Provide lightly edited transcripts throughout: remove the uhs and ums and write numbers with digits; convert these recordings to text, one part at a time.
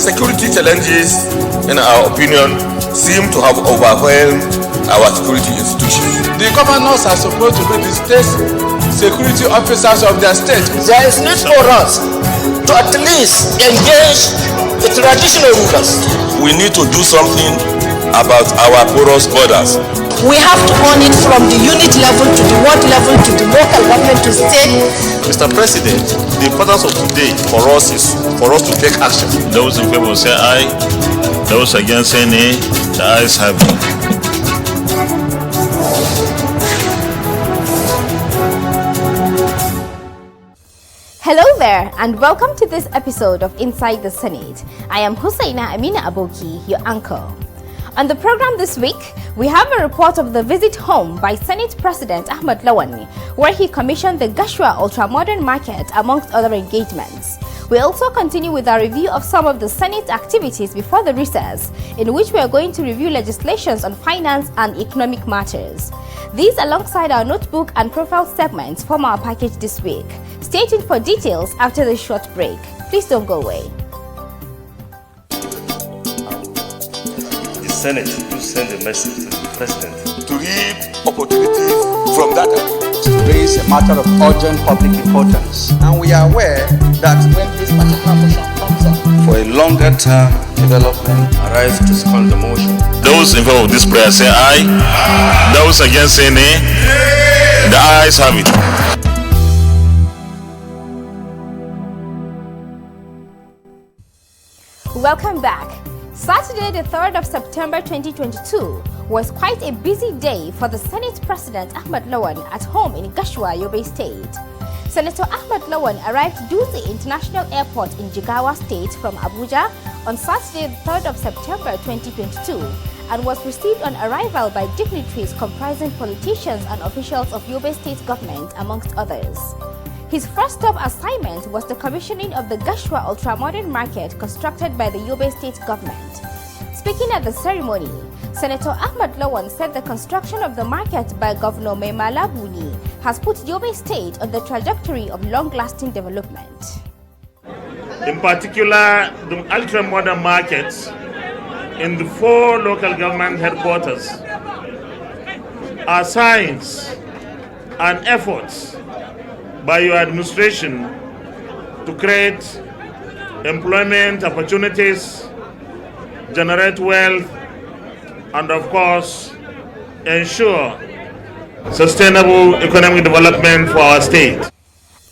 security challenges, in our opinion, seem to have overwhelmed our security institutions. The governors are supposed to be the state security officers of their state. There is need for us to at least engage the traditional rulers. We need to do something about our porous borders. We have to own it from the unit level to the ward level to the local government to state. Mr. President, the importance of today for us is for us to take action. Those in favor say aye. Those against say nay. The ayes have it. Hello there and welcome to this episode of Inside the Senate. I am Hussaina Amina Aboki, your anchor. On the program this week, we have a report of the visit home by Senate President Ahmad Lawan, where he commissioned the Gashua Ultra-Modern market amongst other engagements. We also continue with our review of some of the Senate activities before the recess, in which we are going to review legislations on finance and economic matters. These alongside our notebook and profile segments form our package this week. Stay tuned for details after this short break. Please don't go away. The Senate to send a message to the President to reap opportunities from that. To raise a matter of urgent public importance. And we are aware that when this particular motion comes up for a longer term development, arise to second the motion. Those in favor of this prayer say aye. Those against say nay. The ayes have it. Welcome back. Saturday, the 3rd of September 2022 was quite a busy day for the Senate President Ahmad Lawan at home in Gashua, Yobe State. Senator Ahmad Lawan arrived Dutse International Airport in Jigawa State from Abuja on Saturday, the 3rd of September 2022 and was received on arrival by dignitaries comprising politicians and officials of Yobe State government, amongst others. His first stop assignment was the commissioning of the Gashua Ultra-Modern market constructed by the Yobe State government. Speaking at the ceremony, Senator Ahmad Lawan said the construction of the market by Governor Nat'l has put Yobe State on the trajectory of long-lasting development. In particular, the ultra-modern markets in the 4 local government headquarters are signs and efforts by your administration to create employment opportunities, generate wealth, and of course, ensure sustainable economic development for our state.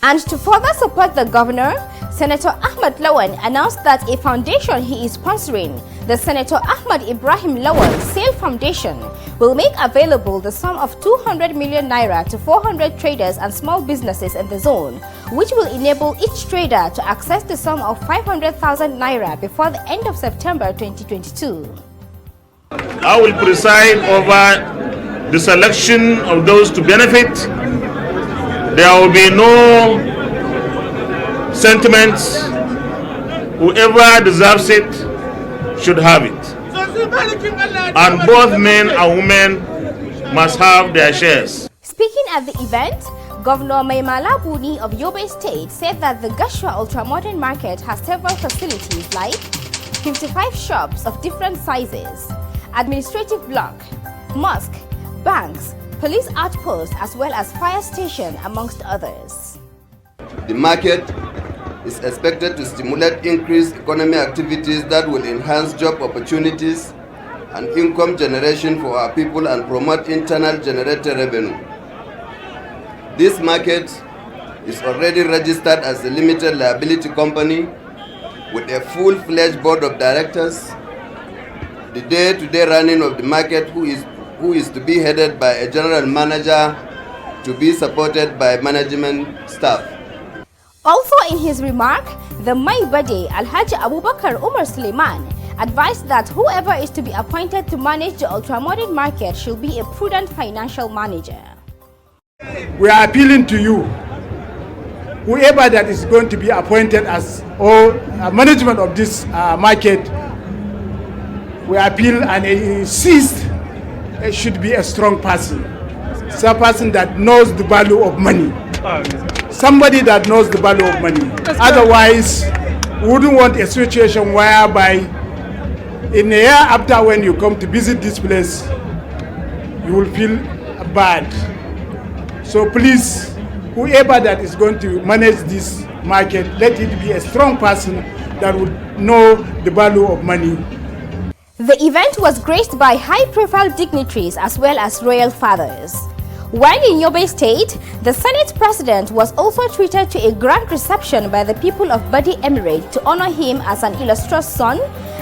And to further support the governor, Senator Ahmad Lawan announced that a foundation he is sponsoring, the Senator Ahmad Ibrahim Lawan Sale Foundation, will make available the sum of 200 million naira to 400 traders and small businesses in the zone, which will enable each trader to access the sum of 500,000 naira before the end of September 2022. I will preside over the selection of those to benefit. There will be no sentiments. Whoever deserves it should have it. And both men and women must have their shares. Speaking at the event, Governor Nat'l of Yobe State said that the Gashua Ultra-Modern market has several facilities like 55 shops of different sizes, administrative block, mosque, banks, police outposts, as well as fire station, amongst others. The market is expected to stimulate increased economic activities that will enhance job opportunities and income generation for our people and promote internal generated revenue. This market is already registered as a limited liability company with a full-fledged board of directors. The day-to-day running of the market, who is to be headed by a general manager, to be supported by management staff. Also in his remark, the Maibade Alhaji Abubakar Umar Suleiman advised that whoever is to be appointed to manage the ultra-modern market should be a prudent financial manager. We are appealing to you, whoever that is going to be appointed as management of this market, we appeal and insist it should be a strong person, a person that knows the value of money, somebody that knows the value of money. Otherwise, We wouldn't want a situation whereby in a year after when you come to visit this place, you will feel bad. So please, whoever that is going to manage this market, let it be a strong person that would know the value of money. The event was graced by high-profile dignitaries as well as royal fathers. While in Yobe State, the Senate President was also treated to a grand reception by the people of Badi Emirate to honor him as an illustrious son,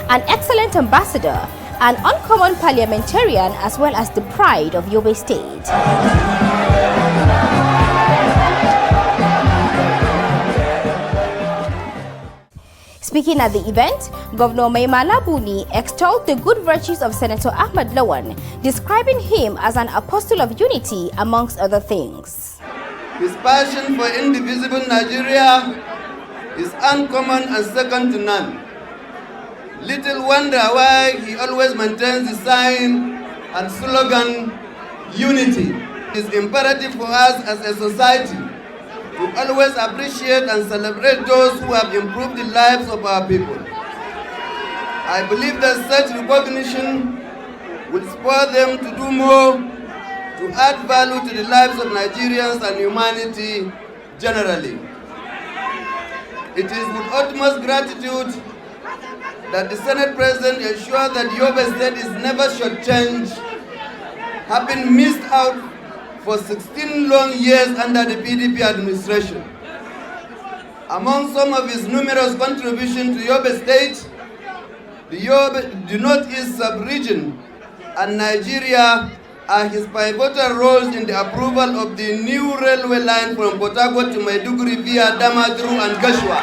an excellent ambassador, an uncommon parliamentarian, as well as the pride of Yobe State. Speaking at the event, Governor Maimala Buni extolled the good virtues of Senator Ahmad Lawan, describing him as an apostle of unity amongst other things. His passion for indivisible Nigeria is uncommon and second to none. Little wonder why he always maintains the sign and slogan, unity. It is imperative for us as a society to always appreciate and celebrate those who have improved the lives of our people. I believe that such recognition will spur them to do more to add value to the lives of Nigerians and humanity generally. It is with utmost gratitude that the Senate President ensures that Yobe State is never shortchanged, having missed out for 16 long years under the PDP administration. Among some of his numerous contributions to Yobe State, the Northeast sub-region and Nigeria are his pivotal roles in the approval of the new railway line from Port Harcourt to Maiduguri via Damaturu and Gashua.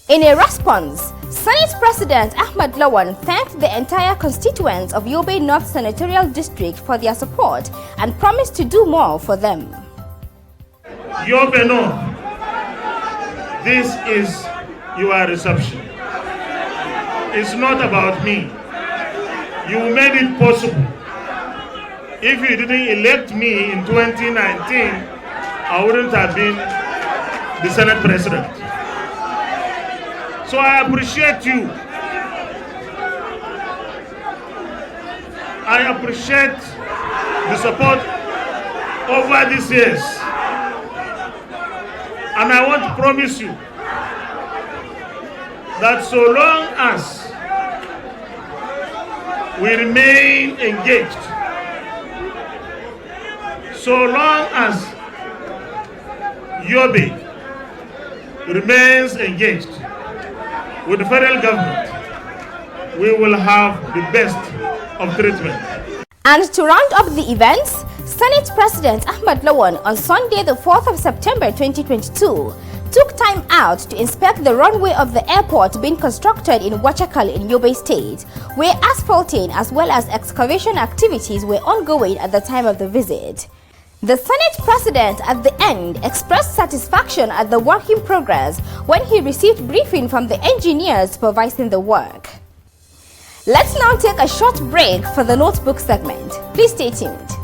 In a response, Senate President Ahmad Lawan thanked the entire constituents of Yobe North Senatorial District for their support and promised to do more for them. Yobe North, this is your reception. It's not about me. You made it possible. If you didn't elect me in 2019, I wouldn't have been the Senate President. So I appreciate you. I appreciate the support over these years. And I want to promise you that so long as we remain engaged, so long as Yobe remains engaged with the federal government, we will have the best of treatment. And to round up the events, Senate President Ahmad Lawan on Sunday the 4th of September 2022 took time out to inspect the runway of the airport being constructed in Wachakal in Yobe State, where asphalting as well as excavation activities were ongoing at the time of the visit. The Senate President at the end expressed satisfaction at the work in progress when he received briefing from the engineers supervising the work. Let's now take a short break for the notebook segment. Please stay tuned.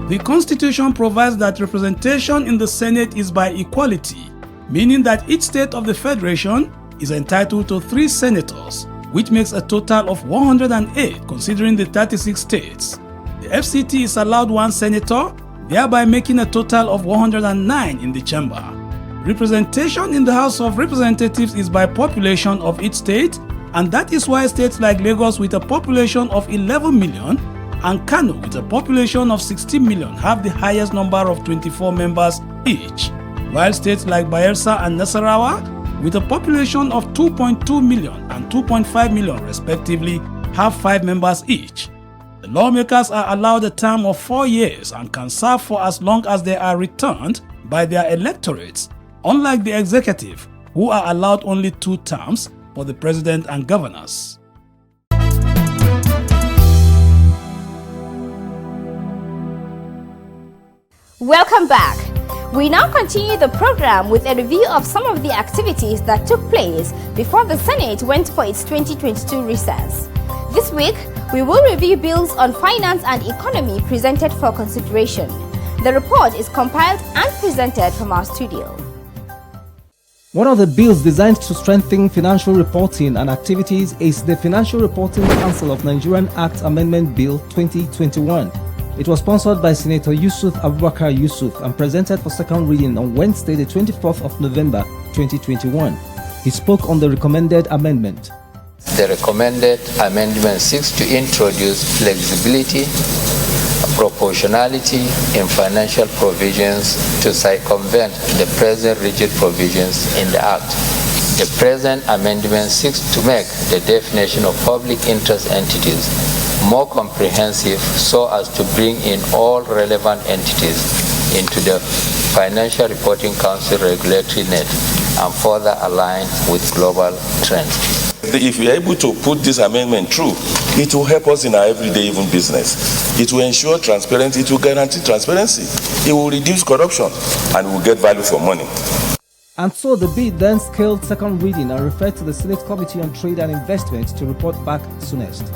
The Constitution provides that representation in the Senate is by equality, meaning that each state of the Federation is entitled to 3 senators, which makes a total of 108 considering the 36 states. The FCT is allowed 1 senator, thereby making a total of 109 in the chamber. Representation in the House of Representatives is by population of each state, and that is why states like Lagos with a population of 11 million and Kano with a population of 16 million have the highest number of 24 members each, while states like Bayelsa and Nasarawa with a population of 2.2 million and 2.5 million respectively have 5 members each. The lawmakers are allowed a term of 4 years and can serve for as long as they are returned by their electorates, unlike the executive, who are allowed only 2 terms for the president and governors. Welcome back. We now continue the program with a review of some of the activities that took place before the Senate went for its 2022 recess. This week, we will review bills on finance and economy presented for consideration. The report is compiled and presented from our studio. One of the bills designed to strengthen financial reporting and activities is the Financial Reporting Council of Nigerian Act Amendment Bill 2021. It was sponsored by Senator Yusuf Abubakar Yusuf and presented for second reading on Wednesday, the 24th of November 2021. He spoke on the recommended amendment. The recommended amendment seeks to introduce flexibility, proportionality in financial provisions to circumvent the present rigid provisions in the Act. The present amendment seeks to make the definition of public interest entities more comprehensive so as to bring in all relevant entities into the Financial Reporting Council regulatory net and further align with global trends. If we are able to put this amendment through, it will help us in our everyday even business. It will ensure transparency, it will guarantee transparency, it will reduce corruption, and we will get value for money. And so the bill then scaled second reading and referred to the Senate Committee on Trade and Investment to report back soonest.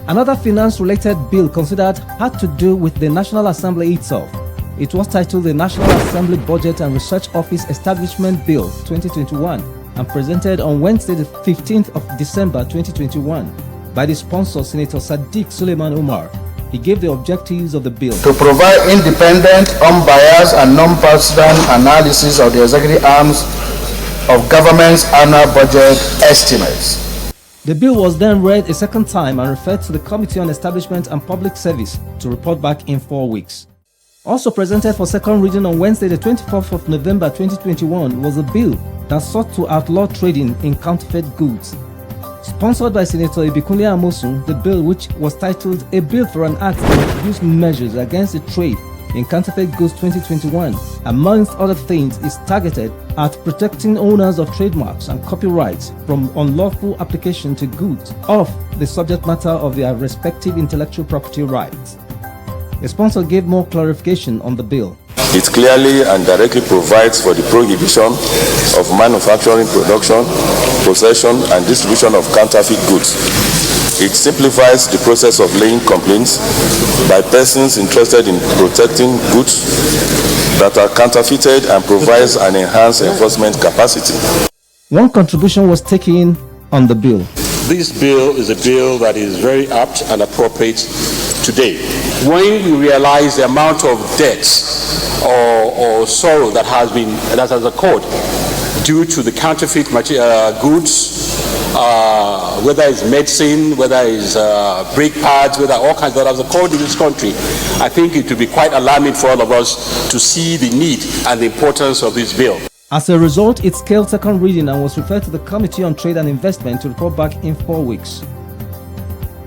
Another finance-related bill considered had to do with the National Assembly itself. It was titled the National Assembly Budget and Research Office Establishment Bill 2021 and presented on Wednesday, the 15th of December 2021 by the sponsor, Senator Sadiq Suleiman Umar. He gave the objectives of the bill. To provide independent, unbiased, and non-partisan analysis of the executive arms of government's annual budget estimates. The bill was then read a second time and referred to the Committee on Establishment and Public Service to report back in 4 weeks. Also presented for second reading on Wednesday, the 24th of November 2021 was a bill that sought to outlaw trading in counterfeit goods. Sponsored by Senator Ibikunle Amosun, the bill, which was titled A Bill for an Act to Introduce Measures Against the Trade in Counterfeit Goods 2021, amongst other things, is targeted at protecting owners of trademarks and copyrights from unlawful application to goods of the subject matter of their respective intellectual property rights. The sponsor gave more clarification on the bill. It clearly and directly provides for the prohibition of manufacturing, production, possession, and distribution of counterfeit goods. It simplifies the process of laying complaints by persons interested in protecting goods that are counterfeited and provides an enhanced enforcement capacity. One contribution was taken on the bill. This bill is a bill that is very apt and appropriate today. When we realize the amount of debts or sorrow that has occurred due to the counterfeit goods, whether it's medicine, whether it's brake pads, whether all kinds that have occurred in this country, I think it will be quite alarming for all of us to see the need and the importance of this bill. As a result, it scaled second reading and was referred to the Committee on Trade and Investment to report back in 4 weeks.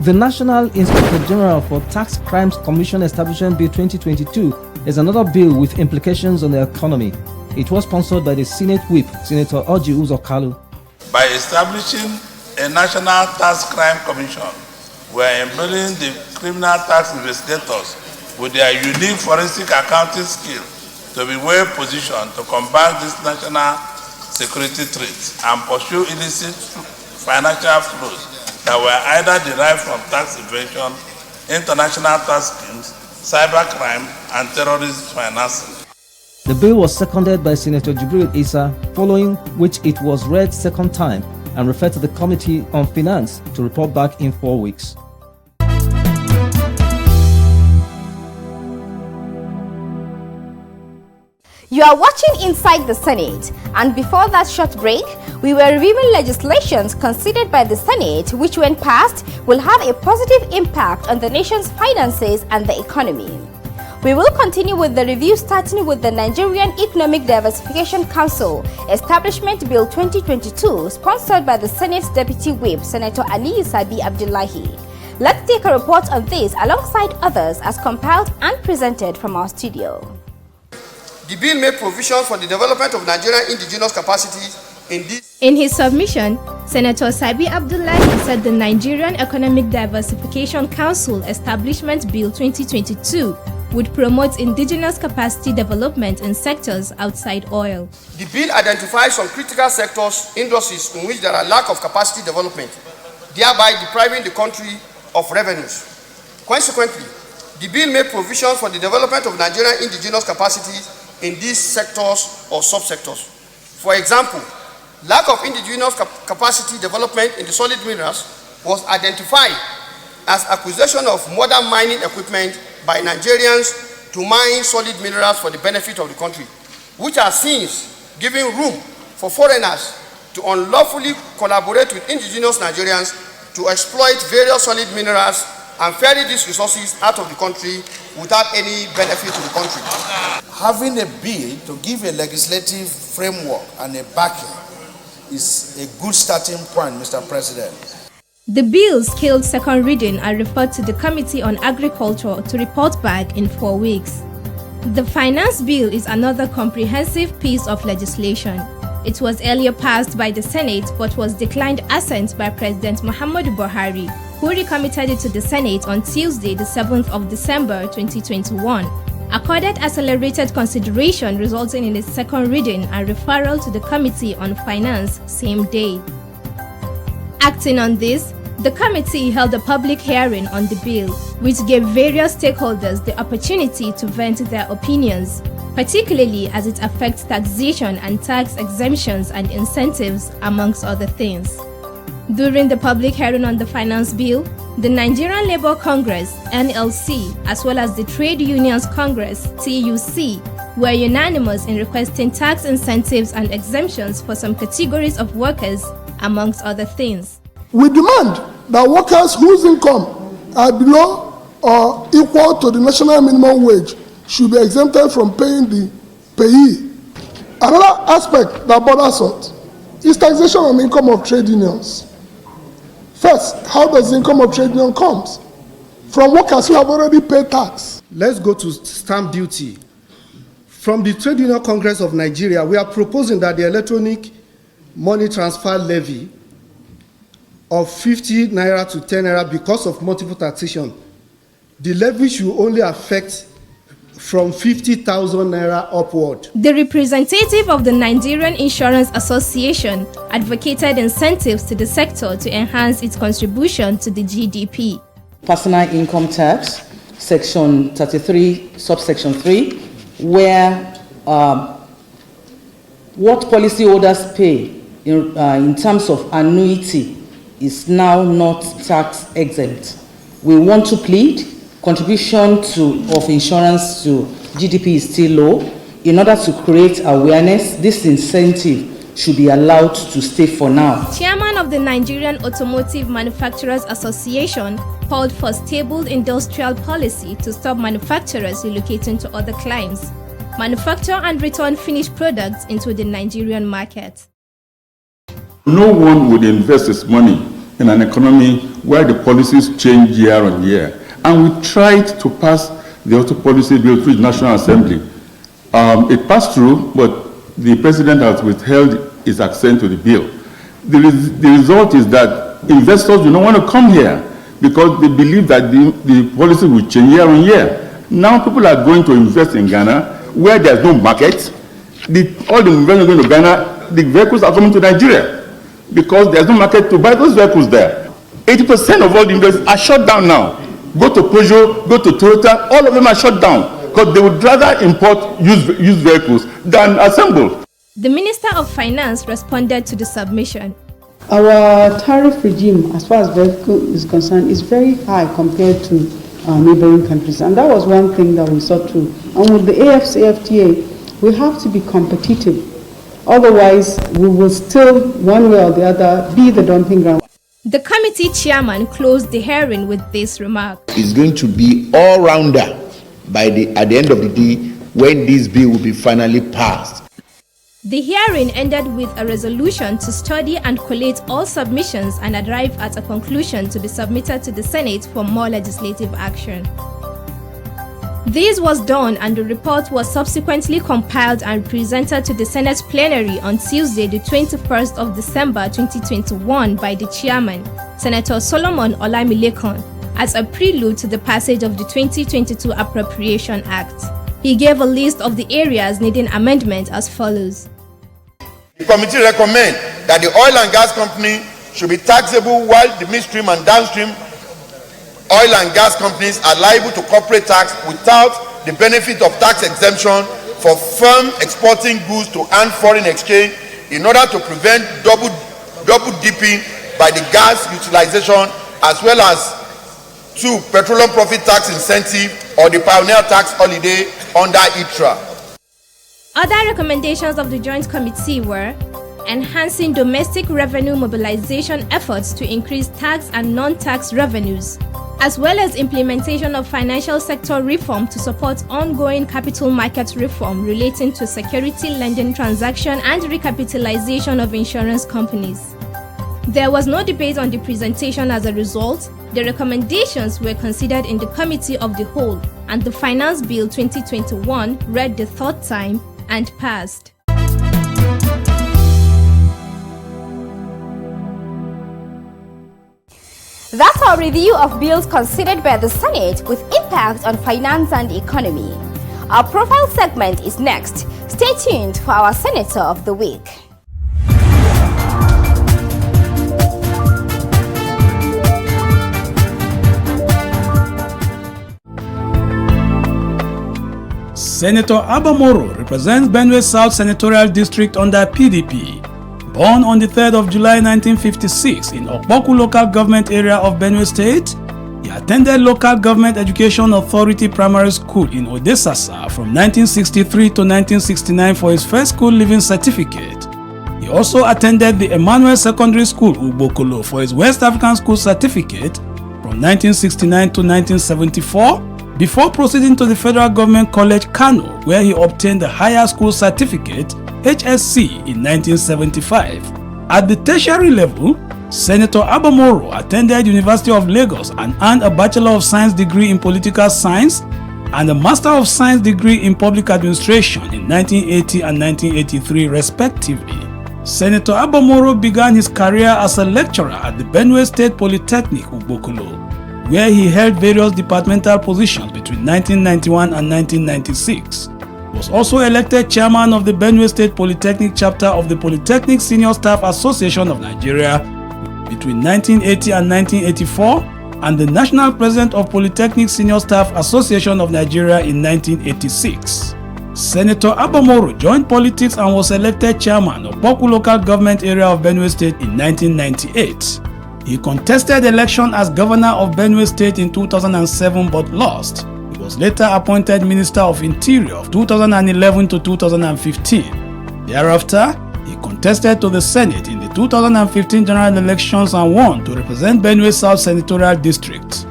The National Inspector General for Tax Crimes Commission Establishment Bill 2022 is another bill with implications on the economy. It was sponsored by the Senate Whip, Senator Orji Uzokalu. By establishing a National Tax Crime Commission, we are enabling the criminal tax investigators with their unique forensic accounting skill to be well positioned to combat these national security threats and pursue illicit financial flows that were either derived from tax evasion, international tax schemes, cybercrime, and terrorist financing. The bill was seconded by Senator Jibril Issa, following which it was read second time and referred to the Committee on Finance to report back in 4 weeks. You are watching Inside the Senate, and before that short break, we were reviewing legislations considered by the Senate which, when passed, will have a positive impact on the nation's finances and the economy. We will continue with the review, starting with the Nigerian Economic Diversification Council Establishment Bill 2022, sponsored by the Senate's Deputy Whip, Senator Ali Sabi Abdullahi. Let's take a report on this alongside others as compiled and presented from our studio. The bill made provisions for the development of Nigerian indigenous capacity in this. In his submission, Senator Sabi Abdullahi said the Nigerian Economic Diversification Council Establishment Bill 2022 would promote indigenous capacity development in sectors outside oil. The bill identifies some critical sectors, industries in which there are lack of capacity development, thereby depriving the country of revenues. Consequently, the bill made provisions for the development of Nigerian indigenous capacity in these sectors or subsectors. For example, lack of indigenous capacity development in the solid minerals was identified as acquisition of modern mining equipment by Nigerians to mine solid minerals for the benefit of the country, which are since giving room for foreigners to unlawfully collaborate with indigenous Nigerians to exploit various solid minerals and ferry these resources out of the country without any benefit to the country. Having a bill to give a legislative framework and a backing is a good starting point, Mr. President. The bill scaled second reading and referred to the Committee on Agriculture to report back in 4 weeks. The finance bill is another comprehensive piece of legislation. It was earlier passed by the Senate but was declined assent by President Muhammadu Buhari, who recommitted it to the Senate on Tuesday, the 7th of December 2021. Accorded accelerated consideration resulting in its second reading and referral to the Committee on Finance same day. Acting on this, the committee held a public hearing on the bill, which gave various stakeholders the opportunity to vent their opinions, particularly as it affects taxation and tax exemptions and incentives, amongst other things. During the public hearing on the finance bill, the Nigerian Labour Congress (NLC) as well as the Trade Unions Congress (TUC) were unanimous in requesting tax incentives and exemptions for some categories of workers, amongst other things. We demand that workers whose income are below or equal to the national minimum wage should be exempted from paying the payee. Another aspect that bothers us is taxation on the income of trade unions. First, how does the income of trade union come? From workers who have already paid tax. Let's go to stamp duty. From the Trade Union Congress of Nigeria, we are proposing that the electronic money transfer levy of 50 naira to 10 naira because of multiple taxation, the levy should only affect from 50,000 naira upward. The representative of the Nigerian Insurance Association advocated incentives to the sector to enhance its contribution to the GDP. Personal income tax, section 33, subsection 3, where what policyholders pay in terms of annuity is now not tax exempt. We want to plead contribution of insurance to GDP is still low. In order to create awareness, this incentive should be allowed to stay for now. Chairman of the Nigerian Automotive Manufacturers Association called for stable industrial policy to stop manufacturers relocating to other climes, manufacture and return finished products into the Nigerian market. No one would invest his money in an economy where the policies change year on year. And we tried to pass the auto policy bill through the National Assembly. It passed through, but the president has withheld his assent to the bill. The result is that investors do not want to come here because they believe that the policy will change year on year. Now people are going to invest in Ghana where there's no market. All the investors are going to Ghana, the vehicles are coming to Nigeria because there's no market to buy those vehicles there. 80% of all the investors are shut down now. Go to Peugeot, go to Toyota, all of them are shut down because they would rather import used vehicles than assemble. The Minister of Finance responded to the submission. Our tariff regime, as far as vehicle is concerned, is very high compared to neighboring countries, and that was one thing that we saw too. And with the AfCFTA, we have to be competitive. Otherwise, we will still, one way or the other, be the dumping ground. The committee chairman closed the hearing with this remark. It's going to be all-rounder at the end of the day when this bill will be finally passed. The hearing ended with a resolution to study and collate all submissions and arrive at a conclusion to be submitted to the Senate for more legislative action. This was done and the report was subsequently compiled and presented to the Senate plenary on Tuesday, the 21st of December 2021 by the chairman, Senator Solomon Olamilekan, as a prelude to the passage of the 2022 Appropriation Act. He gave a list of the areas needing amendment as follows. The committee recommends that the oil and gas company should be taxable, while the midstream and downstream oil and gas companies are liable to corporate tax without the benefit of tax exemption for firm exporting goods to earn foreign exchange, in order to prevent double dipping by the gas utilization, as well as 2. Petroleum profit tax incentive or the pioneer tax holiday under ITRA. Other recommendations of the Joint Committee were enhancing domestic revenue mobilization efforts to increase tax and non-tax revenues, as well as implementation of financial sector reform to support ongoing capital market reform relating to security lending transaction and recapitalization of insurance companies. There was no debate on the presentation. As a result, the recommendations were considered in the Committee of the Whole, and the Finance Bill 2021 read the third time and passed. That's our review of bills considered by the Senate with impact on finance and economy. Our profile segment is next. Stay tuned for our Senator of the Week. Senator Abamoro represents Benue South Senatorial District under PDP. Born on the 3rd of July 1956 in Okpoku local government area of Benue State, he attended Local Government Education Authority Primary School in Odesasa from 1963 to 1969 for his first school leaving certificate. He also attended the Emmanuel Secondary School, Ubokolo, for his West African School certificate from 1969 to 1974, before proceeding to the Federal Government College, Kano, where he obtained the Higher School Certificate, HSC, in 1975. At the tertiary level, Senator Abamoro attended University of Lagos and earned a Bachelor of Science degree in Political Science and a Master of Science degree in Public Administration in 1980 and 1983 respectively. Senator Abamoro began his career as a lecturer at the Benue State Polytechnic, Ubokolo, where he held various departmental positions between 1991 and 1996. He was also elected chairman of the Benue State Polytechnic chapter of the Polytechnic Senior Staff Association of Nigeria between 1980 and 1984, and the national president of Polytechnic Senior Staff Association of Nigeria in 1986. Senator Abamoro joined politics and was elected chairman of Okpoku local government area of Benue State in 1998. He contested election as governor of Benue State in 2007 but lost. He was later appointed Minister of Interior of 2011 to 2015. Thereafter, he contested to the Senate in the 2015 general elections and won to represent Benue South Senatorial District.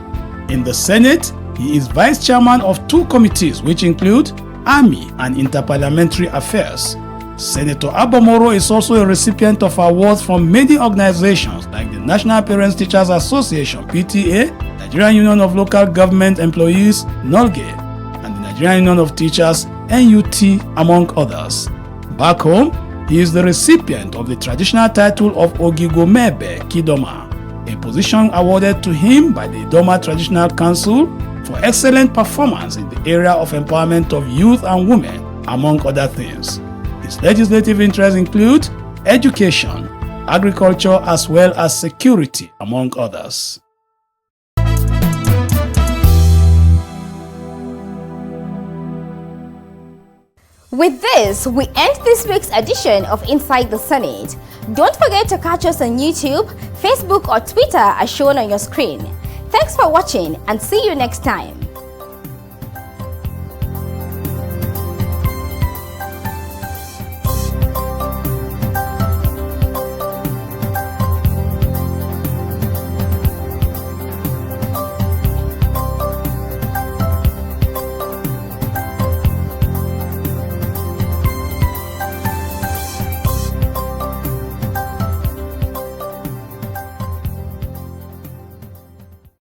In the Senate, he is vice chairman of 2 committees which include Army and Interparliamentary Affairs. Senator Abamoro is also a recipient of awards from many organizations like the National Parents Teachers Association (PTA), Nigerian Union of Local Government Employees (NULGE), and the Nigerian Union of Teachers (NUT), among others. Back home, he is the recipient of the traditional title of Ogigomebe Kidoma, a position awarded to him by the Idoma Traditional Council for excellent performance in the area of empowerment of youth and women, among other things. His legislative interests include education, agriculture, as well as security, among others. With this, we end this week's edition of Inside the Senate. Don't forget to catch us on YouTube, Facebook, or Twitter as shown on your screen. Thanks for watching and see you next time.